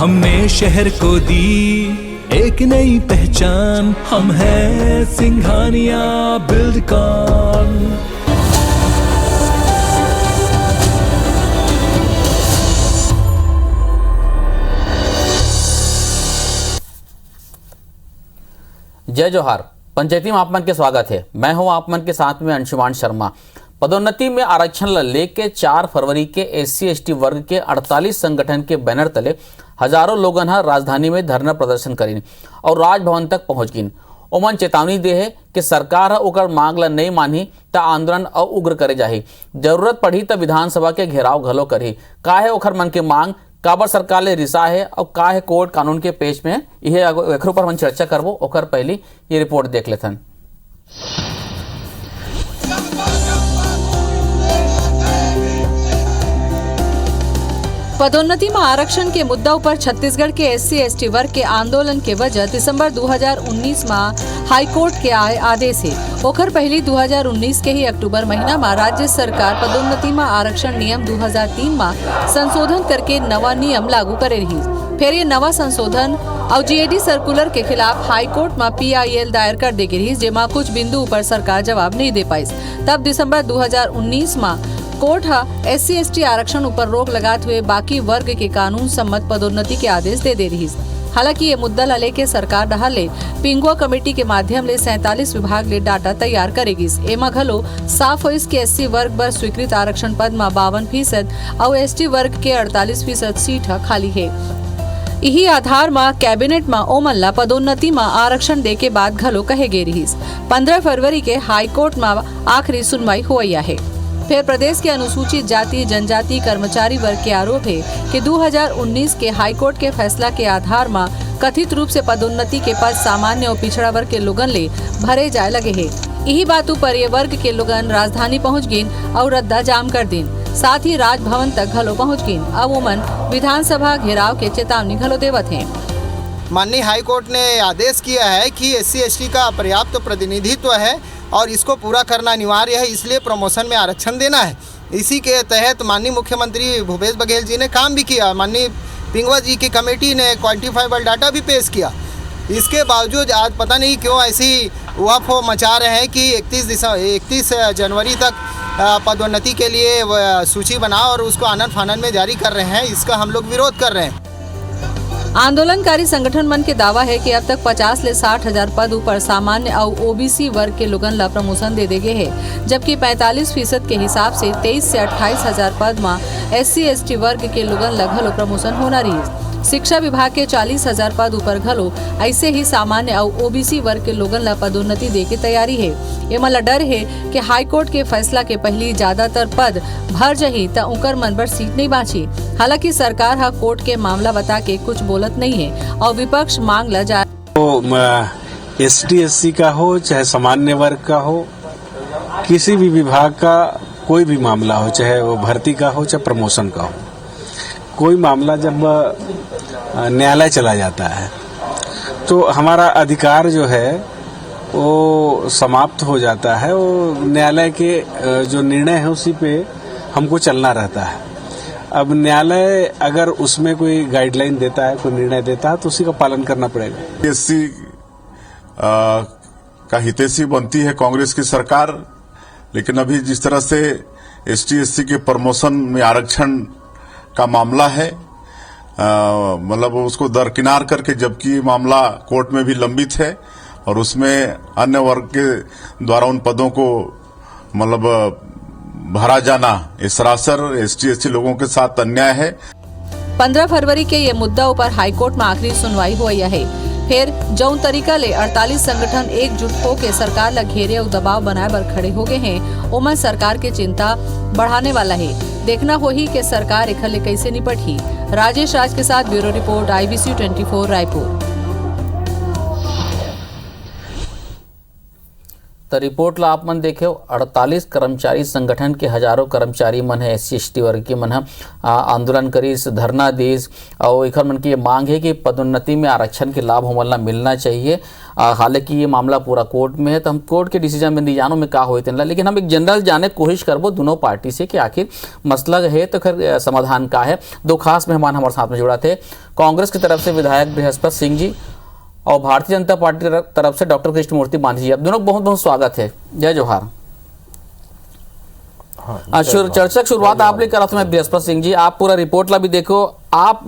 हमने शहर को दी एक नई पहचान, हम हैं सिंघानिया बिल्डकॉन। जय जोहार। पंचायती में आप मन के स्वागत है। मैं हूं आप मन के साथ में अंशुमान शर्मा। पदोन्नति में आरक्षण लेके 4 फरवरी के SC/ST वर्ग के 48 संगठन के बैनर तले हजारों लोगन राजधानी में धरना प्रदर्शन करीन और राजभवन तक पहुंच गिन। ओमन चेतावनी दे है कि सरकार ओकर मांग ला नहीं मानी त आंदोलन और उग्र करे जाही। जरूरत पड़ी त विधानसभा के घेराव घलो करही। का है ओखर मन के मांग, काबर सरकार ले रिसा है और का है कोर्ट कानून के पेश में, यह एकरो पर हम चर्चा करबो। ओकर पहली ये रिपोर्ट देख लेथन। पदोन्नति में आरक्षण के मुद्दा पर छत्तीसगढ़ के SC/ST वर्ग के आंदोलन के वजह दिसंबर 2019 में हाईकोर्ट के आए आदेश है। ओखर पहली 2019 के ही अक्टूबर महीना में राज्य सरकार पदोन्नति में आरक्षण नियम 2003 में संशोधन करके नवा नियम लागू करे रही। फिर ये नवा संशोधन और GAD सर्कुलर के खिलाफ हाईकोर्ट में PIL दायर कर दे रही, जेमा कुछ बिंदु पर सरकार जवाब नहीं दे पाई। तब दिसंबर 2019 में कोर्ट SC/ST आरक्षण ऊपर रोक लगाते हुए बाकी वर्ग के कानून सम्मत पदोन्नति के आदेश दे रही। हालांकि ये मुद्दा ला लेके सरकार डहाले पिंगुआ कमेटी के माध्यम ले 47 विभाग ले डाटा तैयार करेगी। एमा घलो साफ होइस कि SC वर्ग पर स्वीकृत आरक्षण पद में 52% और ST वर्ग के 48% सीट खाली है। यही आधार में कैबिनेट में ओमन ला पदोन्नति में आरक्षण दे के बाद घलो कहे गे रही। 15 फरवरी के हाईकोर्ट में आखिरी सुनवाई हुई है। फिर प्रदेश के अनुसूचित जाति जनजाति कर्मचारी वर्ग के आरोप है कि 2019 के हाईकोर्ट के फैसला के आधार में कथित रूप से पदोन्नति के पद सामान्य और पिछड़ा वर्ग के लोगन ले भरे जाए लगे है। यही बातों पर ये वर्ग के लोगन राजधानी पहुंच गिन और रद्दा जाम कर दिन, साथ ही राजभवन तक घलो पहुंच गिन। अब ओमन विधानसभा घेराव के चेतावनी घलो देवत है। माननीय हाईकोर्ट ने आदेश किया है कि SC/ST का पर्याप्त प्रतिनिधित्व है और इसको पूरा करना अनिवार्य है, इसलिए प्रमोशन में आरक्षण देना है। इसी के तहत माननीय मुख्यमंत्री भूपेश बघेल जी ने काम भी किया। माननीय पिंगुआ जी की कमेटी ने क्वांटिफाइबल डाटा भी पेश किया। इसके बावजूद आज पता नहीं क्यों ऐसी उहापोह मचा रहे हैं कि 31 जनवरी तक पदोन्नति के लिए सूची बनाओ और उसको आनन फानन में जारी कर रहे हैं। इसका हम लोग विरोध कर रहे हैं। आंदोलनकारी संगठन मन के दावा है कि अब तक 50 ले 60 हजार पद ऊपर सामान्य और OBC वर्ग के लोगन ला प्रमोशन दे देगे है, जबकि 45% के हिसाब से 23 से 28 हजार पद में SC/ST वर्ग के लोगन ला घलो प्रमोशन होना रही। शिक्षा विभाग के 40 हजार पद ऊपर घलो ऐसे ही सामान्य और OBC वर्ग के लोगन ला पदोन्नति दे के तैयारी है। एमा ला डर है कि हाईकोर्ट के फैसला के पहली ज्यादातर पद भर जही त उकर मन पर सीट नहीं बाची। हालांकि सरकार हा कोर्ट के मामला बता के कुछ बोलत नहीं है और विपक्ष मांग ला जा ST/SC का हो चाहे सामान्य वर्ग का हो, किसी भी विभाग का कोई भी मामला हो, चाहे वो भर्ती का हो चाहे प्रमोशन का हो, कोई मामला जब न्यायालय चला जाता है तो हमारा अधिकार जो है वो समाप्त हो जाता है। वो न्यायालय के जो निर्णय है उसी पे हमको चलना रहता है। अब न्यायालय अगर उसमें कोई गाइडलाइन देता है, कोई निर्णय देता है तो उसी का पालन करना पड़ेगा। SC का हितैषी बनती है कांग्रेस की सरकार, लेकिन अभी जिस तरह से ST/SC के प्रमोशन में आरक्षण का मामला है, मतलब उसको दरकिनार करके, जबकि मामला कोर्ट में भी लंबित है और उसमें अन्य वर्ग के द्वारा उन पदों को मतलब भरा जाना, इस सरासर ST/SC लोगों के साथ अन्याय है। 15 फरवरी के ये मुद्दा ऊपर हाईकोर्ट में आखिरी सुनवाई हुई है। फिर जौन तरीका ले 48 संगठन एकजुट होकर सरकार ला घेरे और दबाव बनाए बर खड़े हो गए हैं, ओमन सरकार के चिंता बढ़ाने वाला है। देखना होही कि सरकार एखर ले कैसे निपटही। राजेश राज के साथ ब्यूरो रिपोर्ट, IBC 24 रायपुर। तो रिपोर्ट ला आप मन देखे 48 कर्मचारी संगठन के हजारों कर्मचारी मन है SC ST वर्ग के मन है आंदोलन करीस, धरना दीस और एक मन की ये मांग है कि पदोन्नति में आरक्षण के लाभ हमला मिलना चाहिए। हालांकि ये मामला पूरा कोर्ट में है, तो हम कोर्ट के डिसीजन में नहीं जानो में का होते ना, लेकिन हम एक जनरल जाने की कोशिश करबो दोनों पार्टी से कि आखिर मसला है तो खैर समाधान का है। दो खास मेहमान हमारे साथ में जुड़ा थे, कांग्रेस की तरफ से विधायक बृहस्पति सिंह जी और भारतीय जनता पार्टी की तरफ से डॉक्टर कृष्णमूर्ति मांझी जी। आप दोनों बहुत बहुत स्वागत है, जय जोहार। चर्चा की शुरुआत आपने करा था। मैं बृहस्पति सिंह जी, आप पूरा रिपोर्ट ला भी देखो, आप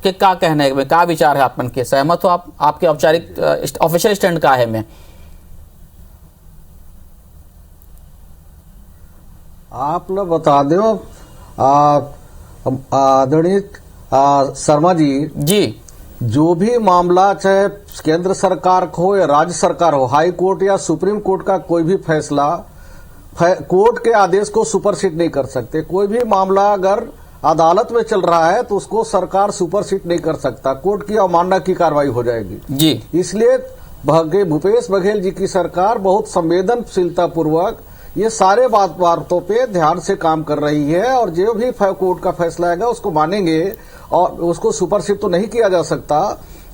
के क्या कहना है, क्या विचार है आप मन के, सहमत हो आप? आपके औपचारिक ऑफिशियल स्टैंड का है? मैं आप लोग बता दो आदरणीय शर्मा जी, जो भी मामला चाहे केंद्र सरकार का हो या राज्य सरकार हो, हाई कोर्ट या सुप्रीम कोर्ट का कोई भी फैसला कोर्ट के आदेश को सुपरसीड नहीं कर सकते। कोई भी मामला अगर अदालत में चल रहा है तो उसको सरकार सुपरसीड नहीं कर सकता, कोर्ट की अवमानना की कार्रवाई हो जाएगी जी। इसलिए भूपेश बघेल जी की सरकार बहुत संवेदनशीलता पूर्वक ये सारे बातों पे ध्यान से काम कर रही है और जो भी कोर्ट का फैसला आएगा उसको मानेंगे और उसको सुपरसीड तो नहीं किया जा सकता,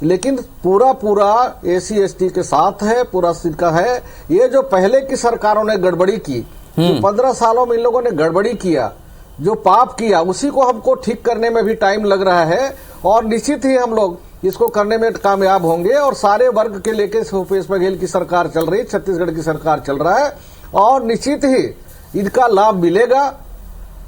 लेकिन पूरा SC ST के साथ है, पूरा सिक्का है। ये जो पहले की सरकारों ने गड़बड़ी की, जो 15 सालों में इन लोगों ने गड़बड़ी किया, जो पाप किया, उसी को हमको ठीक करने में भी टाइम लग रहा है और निश्चित ही हम लोग इसको करने में कामयाब होंगे। और सारे वर्ग के लेके भूपेश बघेल की सरकार चल रही, छत्तीसगढ़ की सरकार चल रहा है और निश्चित ही इनका लाभ मिलेगा।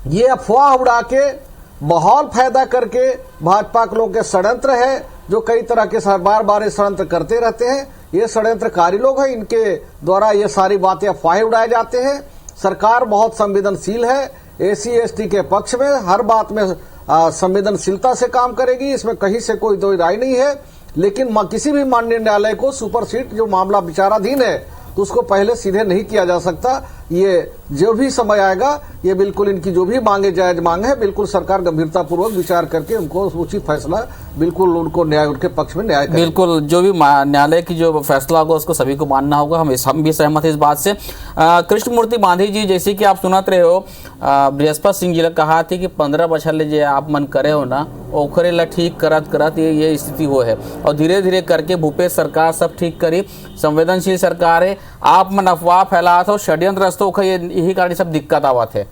ये अफवाह उड़ा के माहौल फायदा करके भाजपा के लोगों के षड्यंत्र है, जो कई तरह के बार षड्यंत्र करते रहते हैं। ये षड्यंत्रकारी लोग हैं, इनके द्वारा ये सारी बातें अफवाहें उड़ाए जाते हैं। सरकार बहुत संवेदनशील है, SC ST के पक्ष में हर बात में संवेदनशीलता से काम करेगी, इसमें कहीं से कोई दो राय नहीं है। लेकिन किसी भी माननीय न्यायालय को सुपरसीड जो मामला विचाराधीन है तो उसको पहले सीधे नहीं किया जा सकता। ये जो भी समय आएगा, ये बिल्कुल इनकी जो भी मांगे जायज मांग है, बिल्कुल सरकार गंभीरता पूर्वक विचार करके उनको उचित फैसला बिल्कुल उनको न्याय, उनके पक्ष में न्याय करेगी। बिल्कुल, जो भी न्यायालय की जो फैसला होगा उसको सभी को मानना होगा, हम भी सहमत है इस बात से। कृष्णमूर्ति मांझी जी, जैसे कि आप सुनत रहे हो, बृहस्पति सिंह जी ने कहा थी कि 15 बछर ले जो आप मन करे हो ना, ओखरे ला ठीक करत ये स्थिति हो है और धीरे धीरे करके भूपेश सरकार सब ठीक करी। संवेदनशील सरकार है, आप मन अफवाह फैलात हो, षड्यंत्र रस्तो यही कारण सब दिक्कत आवत है।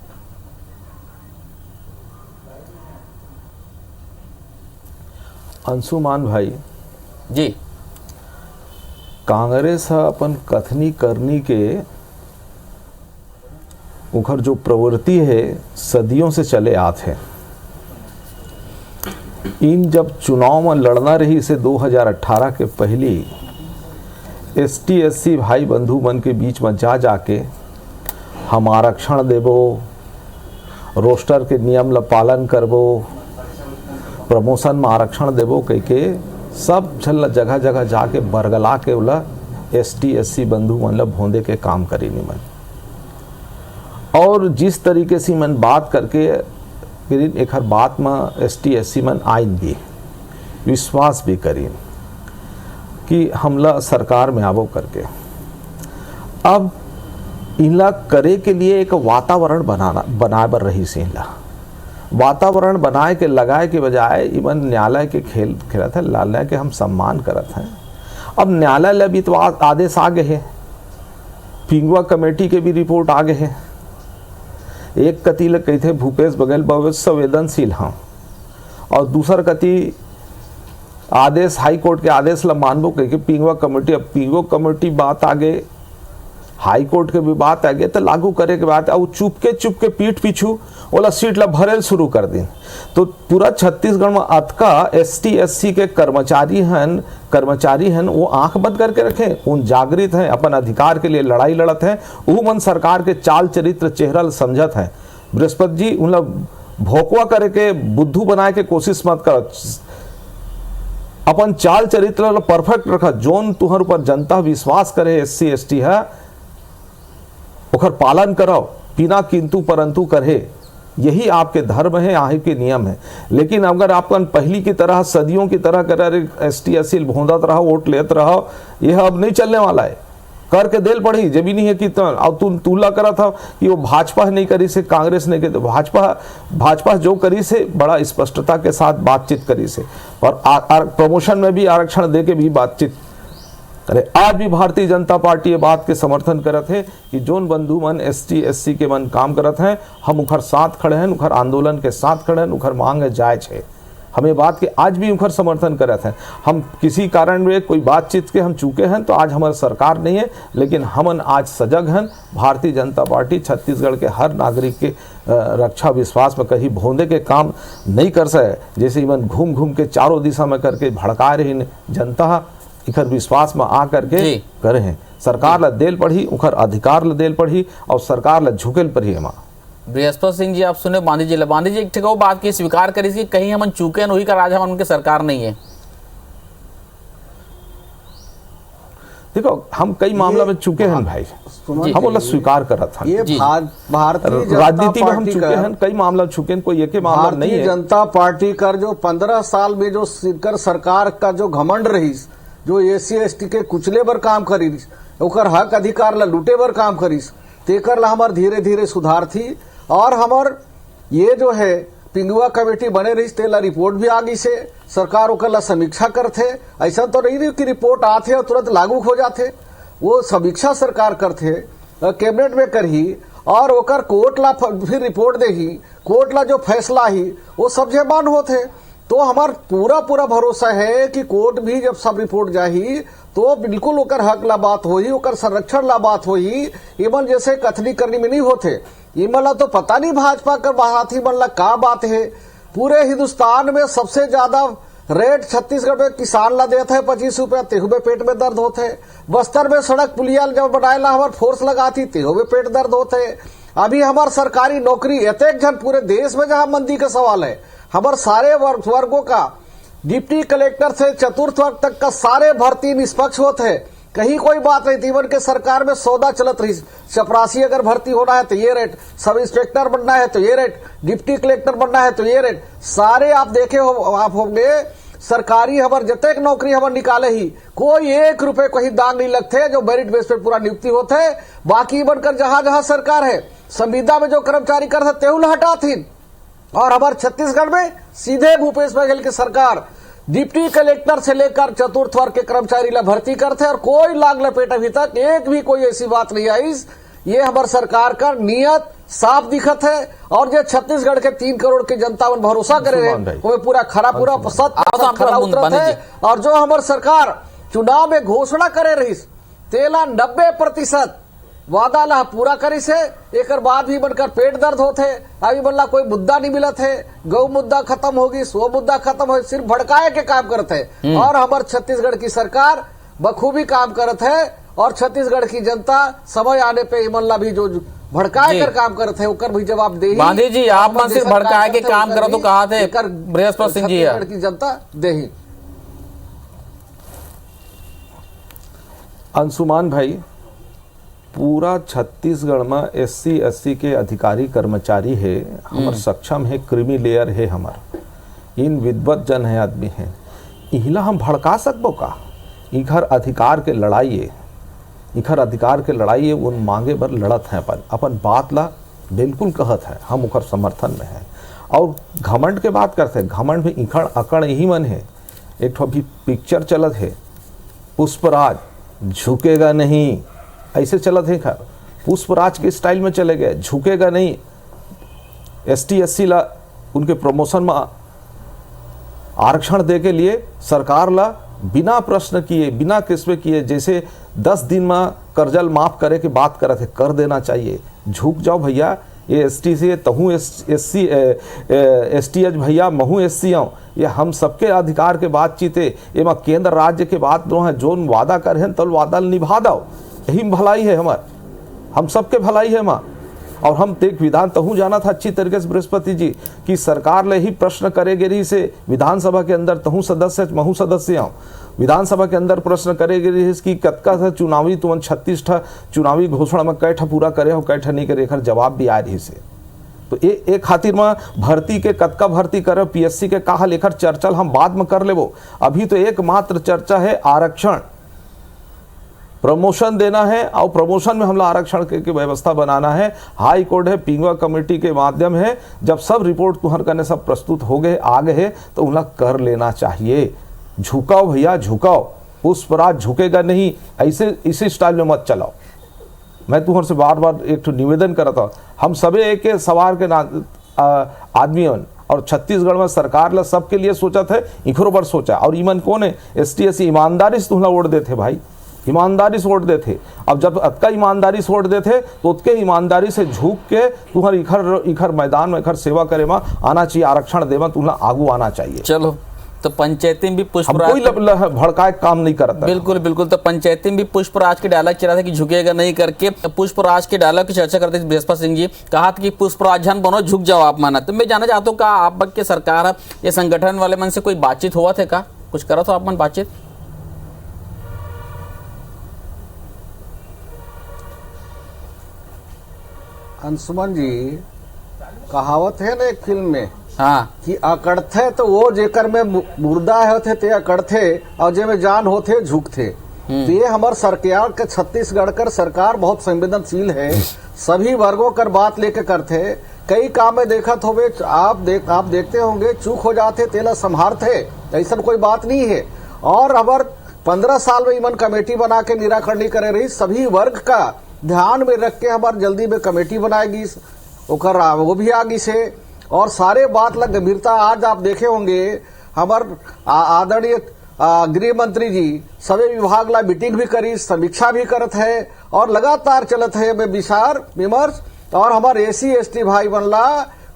अंशुमान भाई जी, कांग्रेस अपन कथनी करनी के उखर जो प्रवृत्ति है सदियों से चले आते हैं। इन जब चुनाव में लड़ना रही से 2018 के पहली ST SC भाई बंधु मन के बीच में जाके हम आरक्षण देबो, रोस्टर के नियम ला पालन करबो, प्रमोशन में आरक्षण देबो कह के सब छल जगह जगह जाके बरगला के उला ST SC बंधु मन ला भोंदे के काम करी निमन। और जिस तरीके से मन बात करके एक हर बात में ST SC मन आइन भी विश्वास भी करी कि हमला सरकार में आवो करके। अब इनला करे के लिए एक वातावरण बनाए बर रही से इनला वातावरण बनाए के लगाए के बजाय इवन न्यायालय के खेलत है, न्यायालय के हम सम्मान करत हैं। अब न्यायालय भी तो आदेश आ गए हैं, पिंगुआ कमेटी के भी रिपोर्ट आ गए हैं। एक कति ल कहते भूपेश बघेल बहुत संवेदनशील हाँ, और दूसर कति आदेश हाई कोर्ट के आदेश ला मानबो कह के पिंगुआ कमेटी। अब पिंगुआ कमेटी बात आगे, हाई कोर्ट के भी बात आगे तो लागू करे के बाद अब चुपके पीठ पीछू ओला सीट ला भरेल शुरू कर दिन। तो पूरा छत्तीसगढ़ में अतका ST SC के कर्मचारी हन वो आंख बंद करके रखे, उन जागृत हैं, अपन अधिकार के लिए लड़ाई लड़त हैं, वो मन सरकार के चाल चरित्र चेहरा समझत है। बृहस्पति जी उन भोकवा करे के बुद्धू बनाए के कोशिश मत कर, अपन चाल चरित्र परफेक्ट रखा। जोन तुहर ऊपर जनता विश्वास करे SC ST है ओखर पालन करो, बिना किंतु परंतु करे, यही आपके धर्म है, आपके नियम है। लेकिन अगर आपन पहली की तरह सदियों की तरह कर ST SC भोंदत रहो, वोट लेते रहो, यह अब नहीं चलने वाला है। करके देल पड़ी जब भी नहीं है कि और तुम तुलना करा था कि वो भाजपा नहीं करी से कांग्रेस ने तो भाजपा जो करी से बड़ा स्पष्टता के साथ बातचीत करी से और प्रमोशन में भी आरक्षण दे के भी बातचीत करे। आज भी भारतीय जनता पार्टी ये बात के समर्थन करत है कि जोन बंधु मन ST SC के मन काम करत हैं, हम उखर साथ खड़े हैं, उखर आंदोलन के साथ खड़े हैं, उखर मांग जायज है। हमें बात के आज भी उखर समर्थन करत हैं। हम किसी कारण में कोई बातचीत के हम चूके हैं तो आज हमारी सरकार नहीं है, लेकिन हमन आज सजग हैं। भारतीय जनता पार्टी छत्तीसगढ़ के हर नागरिक के रक्षा विश्वास में कहीं भोंदे के काम नहीं कर सके, जैसे इवन घूम घूम के चारों दिशा में करके भड़का रही जनता इखर विश्वास में आ करके करे हैं। सरकार ला देल पढ़ी, उखर अधिकार ला देल पढ़ी और सरकार ला झुकेल पढ़ी है। बृहस्पति सिंह जी, आप सुने बांधी जी एक ठिकाऊ बात की स्वीकार करी कि कहीं हम चूके हैं, वही का राजा हम उनके सरकार नहीं है। देखो हम कई मामला में चुके हैं भाई, हम बोला स्वीकार करा था। ये भारतीय राजनीति में हम चुके हैं, कई मामला चुके हैं, कोई एक मामला नहीं है। जनता पार्टी का जो 15 साल में जो सरकार का जो घमंड रही, जो SC ST के कुचले बर काम करी, ओकर हक अधिकार ला लूटे बर काम करी, तेकर ला हमार धीरे धीरे सुधार थी। और हमार ये जो है पिंगुआ कमेटी बने रही, तेला रिपोर्ट भी आ गई से सरकार ओकर ला समीक्षा करते। ऐसा तो नहीं कि रिपोर्ट आते और तुरंत लागू हो जाते, वो समीक्षा सरकार करते, कैबिनेट में करही और ओकर कोर्ट ला फिर रिपोर्ट देही, कोर्ट ला जो फैसला ही वो सब जेबान होते। तो हमार पूरा भरोसा है कि कोर्ट भी जब सब रिपोर्ट जाही तो बिल्कुल ओकर हक ला बात होही, ओकर संरक्षण ला बात होही। इमन जैसे कथनी करनी में नहीं होते, इमन ला तो पता नहीं भाजपा कर बात ही मन ला का बात है। पूरे हिंदुस्तान में सबसे ज्यादा रेट छत्तीसगढ़ में किसान ला देता है 25 रुपया, तेहू में पेट में दर्द होते। बस्तर में सड़क पुलिया जब बनाए ला हमार फोर्स लगाती, तेहू में पेट दर्द होते। अभी हमार सरकारी नौकरी एतेक जन पूरे देश में जहां मंदी का सवाल है, हमारे सारे वर्गों का डिप्टी कलेक्टर से चतुर्थ वर्ग तक का सारे भर्ती निष्पक्ष होते हैं। कहीं कोई बात नहीं। जीवन के सरकार में सौदा चलत रही, चपरासी अगर भर्ती होना है तो ये रेट, सब इंस्पेक्टर बनना है तो ये रेट, डिप्टी कलेक्टर बनना है तो ये रेट, सारे आप देखे आप होंगे। सरकारी हमार जतेक नौकरी हमार निकाले ही कोई 1 रुपए कहीं दाग नहीं लगते, जो मेरिट बेस पे पूरा नियुक्ति होते है। बाकी बनकर जहां जहां सरकार है, संविदा में जो कर्मचारी कर तेहुल हटा थी। और हमारे छत्तीसगढ़ में सीधे भूपेश बघेल की सरकार डिप्टी कलेक्टर से लेकर चतुर्थ वर्ग के कर्मचारी ला भर्ती करते और कोई लाग लपेट अभी तक एक भी कोई ऐसी बात नहीं आई। ये हमारे सरकार का नियत साफ दिखत है। और जो छत्तीसगढ़ के 3 करोड़ की जनता में भरोसा करे वो पूरा खरा खरा उतरत है। और जो हमारे सरकार चुनाव में घोषणा करे रही तेला 90% वादा ला पूरा करी से, एक बाद भी बनकर पेट दर्द होते। अभी बल्ला कोई मुद्दा नहीं मिलत है, गौ मुद्दा खत्म होगी, स्व मुद्दा खत्म हो, सिर्फ भड़काए के काम करते हैं। और हमारे छत्तीसगढ़ की सरकार बखूबी काम करत है। और छत्तीसगढ़ की जनता समय आने पे इमल्ला भी जो भड़काए कर काम करते हैं उकर भी जवाब दे। बांधी जी, आप मन सिर्फ भड़काए के काम करो तो कहा थे बृहस्पति सिंह जी की जनता दे। अंशुमान भाई, पूरा छत्तीसगढ़ में SC SC के अधिकारी कर्मचारी है, हमार सक्षम है, क्रीमी लेयर है, हमार इन विद्वत जन है, आदमी है। इहिला हम भड़का सकबो का? इखर अधिकार के लड़ाई है, इखर अधिकार के लड़ाई है, उन मांगे पर लड़त है, अपन बात ला बिल्कुल कहत है, हम उखर समर्थन में है। और घमंड के बात करते हैं, घमंड में इखड़ अकड़ यही मन है। एक ठो अभी पिक्चर चलत है पुष्पराज, झुकेगा नहीं, ऐसे चलत है। खैर पुष्पराज के स्टाइल में चले गए, झुकेगा नहीं। ST SC ला उनके प्रमोशन में आरक्षण दे के लिए सरकार ला बिना प्रश्न किए, बिना किस्में किए, जैसे 10 दिन में कर्जल माफ करे की बात करत है, कर देना चाहिए। झुक जाओ भैया, ये ST से तहू STH भैया, महू SC आओ, ये हम सबके अधिकार के बातचीत है। ये में केंद्र राज्य के बात दो है, जो वादा कर हैं तल वादा निभा दो, यही भलाई है हमार, हम सबके भलाई है माँ। और हम एक विधान तहू जाना था अच्छी तरीके से बृहस्पति जी कि सरकार ले ही प्रश्न करेगी रही से विधानसभा के अंदर तहू सदस्य महू सदस्य आओ, विधानसभा के अंदर प्रश्न करेगी रही कि कतका था चुनावी तुमन 36 चुनावी घोषणा में कै पूरा करे हो, कै नहीं करे, एक जवाब भी आए रही से। तो एक खातिर में भर्ती के कतका भर्ती करे, PSC के कहा लेकर चर्चा हम बाद में कर लेबो। अभी तो एकमात्र चर्चा है आरक्षण। प्रमोशन देना है और प्रमोशन में हमला आरक्षण की व्यवस्था बनाना है। हाई कोर्ट है, पिंगवा कमेटी के माध्यम है, जब सब रिपोर्ट तुहर करने सब प्रस्तुत हो गए आ गए तो उन्हें कर लेना चाहिए। झुकाओ भैया झुकाओ, पुष्पराज झुकेगा नहीं, ऐसे इसी स्टाइल में मत चलाओ। मैं तुहर से बार बार एक निवेदन करता हूँ, हम सभी एक सवार के आदमियों और छत्तीसगढ़ में सरकार ला सबके लिए सोचा था, इखरो पर सोचा। और ईमन कौन है? ST/SC ईमानदारी से तुहला वोट देते भाई, ईमानदारी से वोट देते। अब जब अतका ईमानदारी से वोट देते तो उतके ईमानदारी से झुक के तुम्हारे इखर मैदान में इखर सेवा करे में आना चाहिए, आरक्षण देवा तुहला आगू आना चाहिए। चलो, तो पंचायती में भी पुष्पराज कोई भड़काए काम नहीं करता। बिल्कुल बिल्कुल। तो पंचायती में भी पुष्पराज के डायलॉग चला था कि झुकेगा नहीं करके। पुष्पराज के डायलॉग की चर्चा करते थे बृहस्पति सिंह जी, कहा था कि पुष्पराज जन बनो, झुक जाओ आप माना। तो मैं जानना चाहता हूँ, कहा आप के सरकार ये संगठन वाले मन से कोई बातचीत हुआ थे? का कुछ करा था आप मन बातचीत? अंशुमन जी, कहावत है ना एक फिल्म में, हाँ, कि अकड़थे तो वो जेकर में मुर्दा होते ते अकड़थे और जे में जान होते झुकथे। तो ये हमार सरकार के छत्तीसगढ़ कर सरकार बहुत संवेदनशील है, सभी वर्गों कर बात लेके करते। कई काम में देखत होवे आप देखते होंगे, चूक हो जाते तेला संभारते, ऐसा कोई बात नहीं है। और हमार 15 साल में इमन कमेटी बना के निराकरण करे रही, सभी वर्ग का ध्यान में रख के हमार जल्दी में कमेटी बनाएगी, वो भी आगी से। और सारे बात लग गंभीरता आज आप देखे होंगे, हमार आदरणीय गृह मंत्री जी सभी विभाग ला मीटिंग भी करी, समीक्षा भी करत है और लगातार चलत है विचार विमर्श। और हमारे SC/ST भाई बनला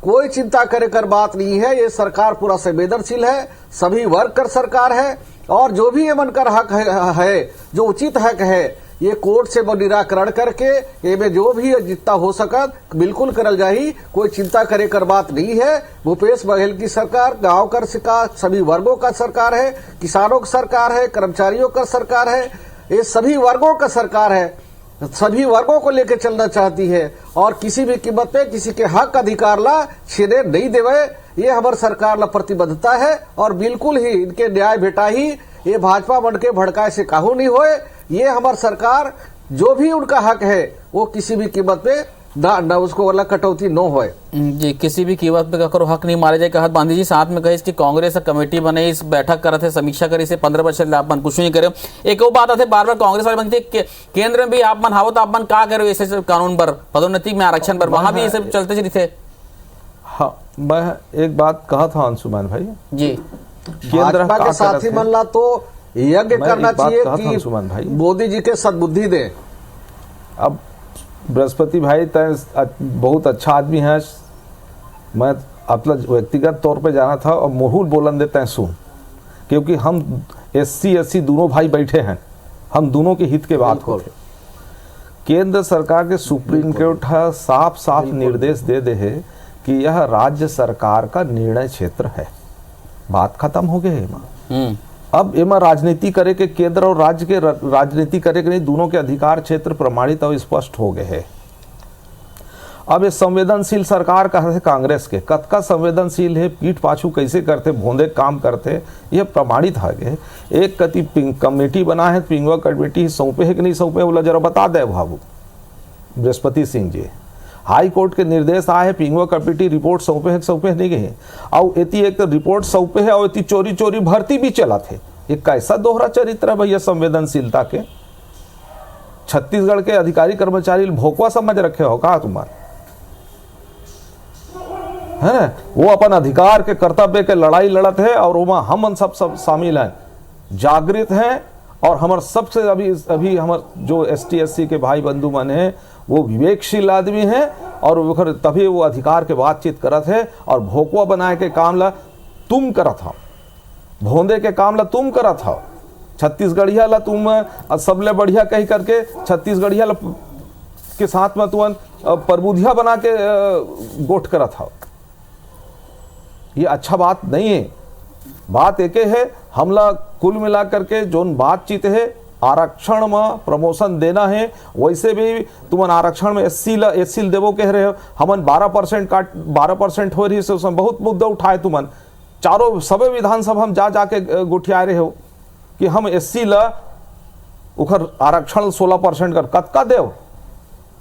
कोई चिंता करे कर बात नहीं है, ये सरकार पूरा संवेदनशील है, सभी वर्ग कर सरकार है। और जो भी ये मनकर हक है जो उचित हक है, ये कोर्ट से निराकरण करके ये में जो भी जितना हो सकत बिल्कुल करल जाही, कोई चिंता करे कर बात नहीं है। भूपेश बघेल की सरकार गांव कर सरकार, सभी वर्गों का सरकार है, किसानों का सरकार है, कर्मचारियों का सरकार है, ये सभी वर्गों का सरकार है, सभी वर्गों को लेकर चलना चाहती है और किसी भी कीमत पे किसी के हक अधिकार ला छीने नहीं देवे, ये हमारे सरकार ला प्रतिबद्धता है। और बिल्कुल ही इनके न्याय भेटा ही, ये भाजपा बन के भड़काए से काहू नहीं होए। ये हमारी सरकार जो भी उनका हक है वो किसी भी कीमत पे ना उसको वाला कटौती न होए जी, किसी भी कीमत पे करो हक नहीं मारे जाए। कहत गांधी जी साथ में कहे कि कांग्रेस कमेटी बने, इस बैठक करे थे, समीक्षा करी से 15% आप मन कुछ नहीं करे। एक वो बात आते बार बार कांग्रेस वाले बनते केंद्र में भी आप मन हावत आप मन का करे ऐसे कानून पर पदोन्नति में आरक्षण पर, वहां भी ये सब चलते चली थे। हाँ, मैं एक बात कहा था अंशुमान भाई जी, भाजपा के साथी मन ला तो यज्ञ करना चाहिए कि मोदी जी के सद्बुद्धि दे। अब बृहस्पति भाई तय बहुत अच्छा आदमी है, मैं अपना व्यक्तिगत तौर पे जाना था और मोहूल बोलन देते हैं सुन, क्योंकि हम SC/SC दोनों भाई बैठे हैं, हम दोनों के हित के बात होते। केंद्र सरकार के सुप्रीम कोर्ट साफ साफ निर्देश दे दे है कि यह राज्य सरकार का निर्णय क्षेत्र है, बात खत्म हो गई। अब एमा राजनीति करे के केंद्र और राज्य के राजनीति करे के नहीं, दोनों के अधिकार क्षेत्र प्रमाणित और स्पष्ट हो गए हैं। अब ये संवेदनशील सरकार का है कांग्रेस के, कतका संवेदनशील है, पीठ पाछू कैसे करते, भोंदे काम करते, ये प्रमाणित है गए। एक कति कमेटी बना है, पिंगवा कमेटी सौंपे है कि नहीं सौंपे, बोला जरा बता दे बाबू बृहस्पति सिंह जी। हाई कोर्ट के निर्देश आए, पिंगवा कमेटी रिपोर्ट सौंपे नहीं गए, और इतनी एक रिपोर्ट सौंपे है और इतनी चोरी चोरी भर्ती भी चला थे। ये कैसा दोहरा चरित्र है भैया संवेदनशीलता के? छत्तीसगढ़ के अधिकारी कर्मचारी भोकवा समझ रखे हो का तुम्हारे? है वो अपन अधिकार के कर्तव्य के लड़ाई लड़त है और वहां हम सब शामिल हैं, जागृत हैं। और हमारे सबसे अभी हमारे जो ST/SC के भाई बंधु मन हैं वो विवेकशील आदमी हैं और तभी वो अधिकार के बातचीत करत है। और भोकवा बनाए के काम ला तुम करत हो, भोंदे के काम ला तुम करत हो, छत्तीसगढ़िया ला तुम सबले बढ़िया कही करके छत्तीसगढ़िया के साथ में तुम प्रबुधिया बना के गोठ करत हो। ये अच्छा बात नहीं है। बात एक है, हमला कुल मिला करके जोन बातचीत है आरक्षण में प्रमोशन देना है, वैसे भी तुम आरक्षण में SC देवो कह रहे हो, हमन 12% हो रही से बहुत मुद्दा उठाए, तुमन चारों सभी विधानसभा हम जाके गुठिया रहे हो कि हम SC उखर आरक्षण 16% कर कतका देव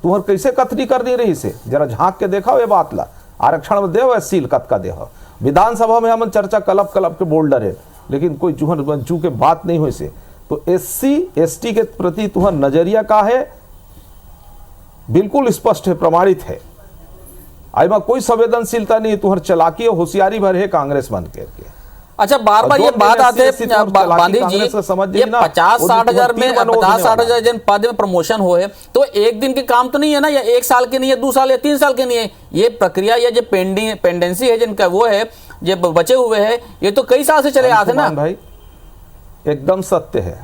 तुम्हार कैसे कथनी कर दी रही से जरा झांक के देखा ये बात ला आरक्षण में देव सील कतका देह विधानसभा में हम चर्चा कलब के बोल डरे लेकिन कोई चूहर बंचू के बात नहीं हुई से। तो SC ST के प्रति तुम्हार नजरिया का है बिल्कुल स्पष्ट है प्रमाणित है आई में कोई संवेदनशीलता नहीं तुम्हार चलाकी और होशियारी भर है कांग्रेस बन के। अच्छा बार बार ये बात आते हैं बांधी जी ये 50-60 हजार में 50-60 हजार जन पद में प्रमोशन हो है तो एक दिन के काम तो नहीं है ना या 1 साल के नहीं है 2 साल या 3 साल के नहीं है ये प्रक्रिया या जो पेंडेंसी है जिनका वो है जो बचे हुए है ये तो कई साल से चले आते ना भाई एकदम सत्य है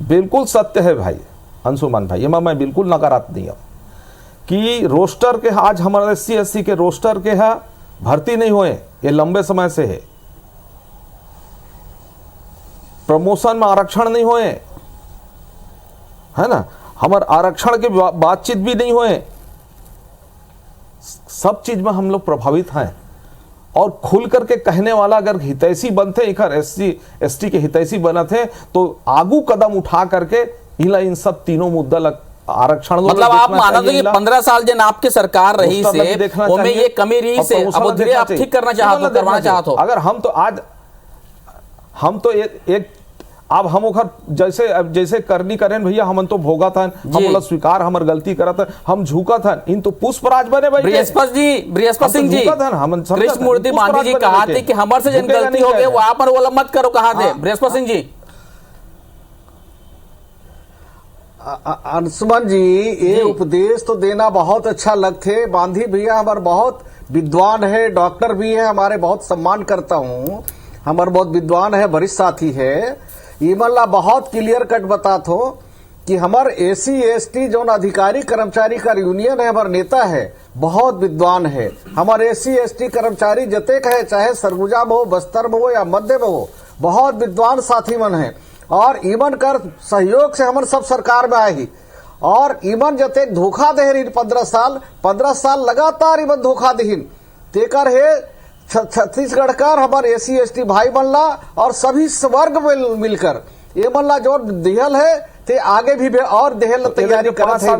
बिल्कुल सत्य है भाई अंशुमान भाई ये मैं बिल्कुल नकारात्मक नहीं हूं कि रोस्टर के आज हमारे SC SC के रोस्टर के है भर्ती नहीं हुए ये लंबे समय से है प्रमोशन में आरक्षण नहीं हुए है ना हमारे आरक्षण के बातचीत भी नहीं हुए सब चीज में हम लोग प्रभावित हैं और खुल करके कहने वाला अगर हितैषी बनते इधर SC ST के हितैषी बने थे तो आगू कदम उठा करके इन सब तीनों मुद्दा आरक्षण मतलब आप माना तो ये 15 साल जन आपके सरकार रही से में ये कमी रही से अब धीरे आप ठीक करना चाहते हो करवाना चाहते हो अगर हम तो आज हम तो एक अब हम उखर जैसे करनी करें भैया हम तो भोगा था हम स्वीकार हमार गलती करा था हम झुका था इन तो पुष्पराज बने भाई बृहस्पति सिंह जी कृष्णमूर्ति बांधी जी कहा थे कि हमारे से जन गलती हो गई वहां पर वो मत करो कहा थे बृहस्पति सिंह जी। अंशुमन जी ये उपदेश तो देना बहुत अच्छा लगते बांधी भैया हमारे बहुत विद्वान है डॉक्टर भी है हमारे बहुत सम्मान करता हूँ हमारे बहुत विद्वान है वरिष्ठ साथी है ईमल्ला बहुत क्लियर कट बतात हो कि हमारे SC ST जो अधिकारी कर्मचारी का यूनियन है हमारे नेता है बहुत विद्वान है हमारे SC ST कर्मचारी जतेक है चाहे सरगुजा में हो बस्तर में हो या मध्य में हो बहुत विद्वान साथी मन है और ईमन कर सहयोग से हमारे सब सरकार में आई और ईमन जते धोखा दे रही 15 साल लगातार ईमन धोखा दहीन तेकर है छत्तीसगढ़ कर हमारे SC ST भाई बनला और सभी वर्ग मिलकर ये बनला जो दिहल है ते आगे भी और देहल तैयारी करत है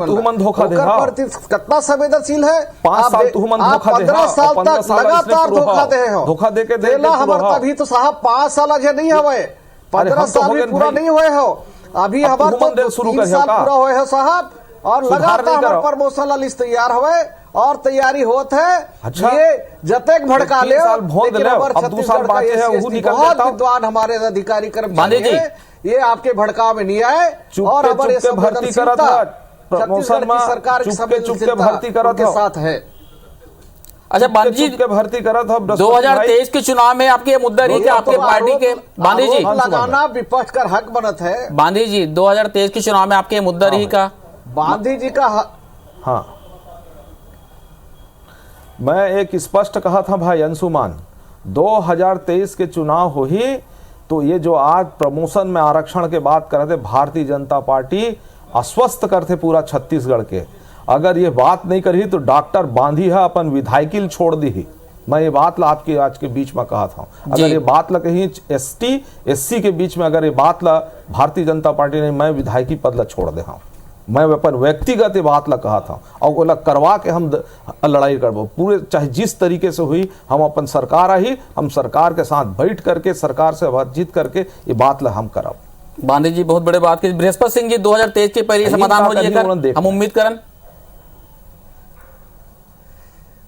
कितना संवेदनशील है 5 साल तुमन धोखा दे 15 साल तक लगातार धोखा दे हो धोखा दे के देला हमारे तभी तो साहब 5 साल अजे नहीं हवे 15 साल भी पूरा नहीं हुए हो अभी हमारे तो 3 साल पूरा हुए हो साहब और लगातार हमारे प्रमोशन ला लिस्ट तैयार हुए और तैयारी होत है। अच्छा ये जतेक भड़का ले छत्तीसगढ़ बहुत विद्वान हमारे अधिकारी कर्मचारी ये आपके भड़काव में नहीं आए और हमारे भर्ती करा था प्रमोशन में सरकार चुपके भर्ती करा के साथ है। अच्छा बांधी जी भर्ती करा था 2023 के चुनाव में आपके मुद्दा रही कि आपके पार्टी के बांधी जी लगाना विपक्ष का हक बनत है। बांधी जी 2023 के चुनाव में आपके मुद्दा रही का बांधी जी का हाँ मैं एक स्पष्ट कहा था भाई अंशुमान 2023 के चुनाव हो ही तो ये जो आज प्रमोशन में आरक्षण के बात कर रहे थे भारतीय जनता पार्टी अस्वस्थ करते पूरा छत्तीसगढ़ के अगर ये बात नहीं करी तो डॉक्टर बांधी है अपन विधायकी छोड़ दी ही मैं ये बात ला आपके आज के बीच में कहा था अगर ये बात ला कहीं ST SC के बीच में अगर ये बात ला भारतीय जनता पार्टी ने मैं विधायकी पद ला छोड़ दे हाँ मैं अपन व्यक्तिगत बात ला कहा था और वो करवा के हम लड़ाई करबो पूरे चाहे जिस तरीके से हुई हम अपन सरकार आई हम सरकार के साथ बैठ करके सरकार से बातचीत करके ये बात ला हम करब। बांधी जी बहुत बड़े बात की बृहस्पति सिंह जी 2023 के पहले समाधान हो जाएगा हम उम्मीद करें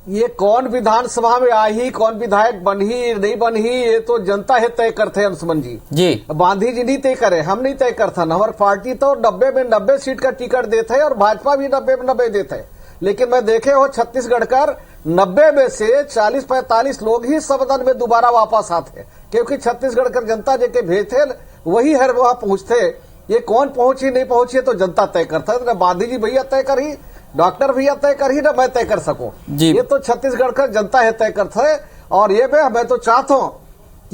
ये कौन विधानसभा में आई कौन विधायक बनी नहीं बनी ये तो जनता है तय करते हैं अंशुमन जी बांधी जी नहीं तय करे हम नहीं तय करते हमारी पार्टी तो 90 में 90 सीट का टिकट देते है और भाजपा भी 90 में 90 देते है लेकिन मैं देखे हो छत्तीसगढ़ कर 90 में से 40-45 लोग ही सदन में दोबारा वापस आते क्योंकि छत्तीसगढ़ कर जनता जो के भेजते वही हर वहां पहुंचते ये कौन पहुंची नहीं पहुंची तो जनता तय करता है बांधी जी भैया तय करी डॉक्टर भैया तय कर ही ना मैं तय कर सकूं ये तो छत्तीसगढ़ का जनता है तय करता है और ये मैं तो चाहता हूं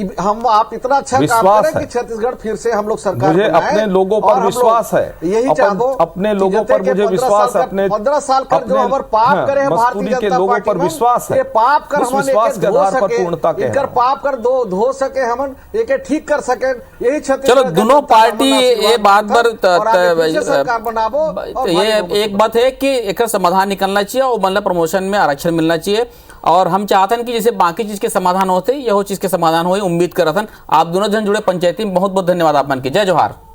कि हम आप इतना अच्छा काम विश्वास करें है। कि छत्तीसगढ़ फिर से हम लोग सरकार मुझे बनाएं अपने लोगों और पर हम लोग विश्वास है। यही चाहबो अपने लोगों पर मुझे विश्वास है। अपने 15 साल कर जो अपने- हमारे पाप हाँ, करे हैं मस्तूरी भारतीय के जनता लोगों पार्टी पर में, विश्वास है। ये पाप कर उस हमन विश्वास एके के धो आधार पर सके, पूर्णता के इनकर हैं। पाप कर धो सके हमन एके ठीक कर सके, यही छत्तीसगढ़ चलो का दोनों जनता का पार्टी हमन ये आशीर्वाद बात मांगथन पर और आगे फिर से सरकार बनाबो और ये भारी बहुमत एक बात है कि एक समाधान निकलना चाहिए और मतलब प्रमोशन में आरक्षण मिलना चाहिए, और हम चाहते हैं कि जैसे बाकी चीज के समाधान होते यहो चीज के समाधान हो, उम्मीद करत हन। आप दोनों जन जुड़े पंचायती में बहुत बहुत धन्यवाद आप मन के। जय जोहार।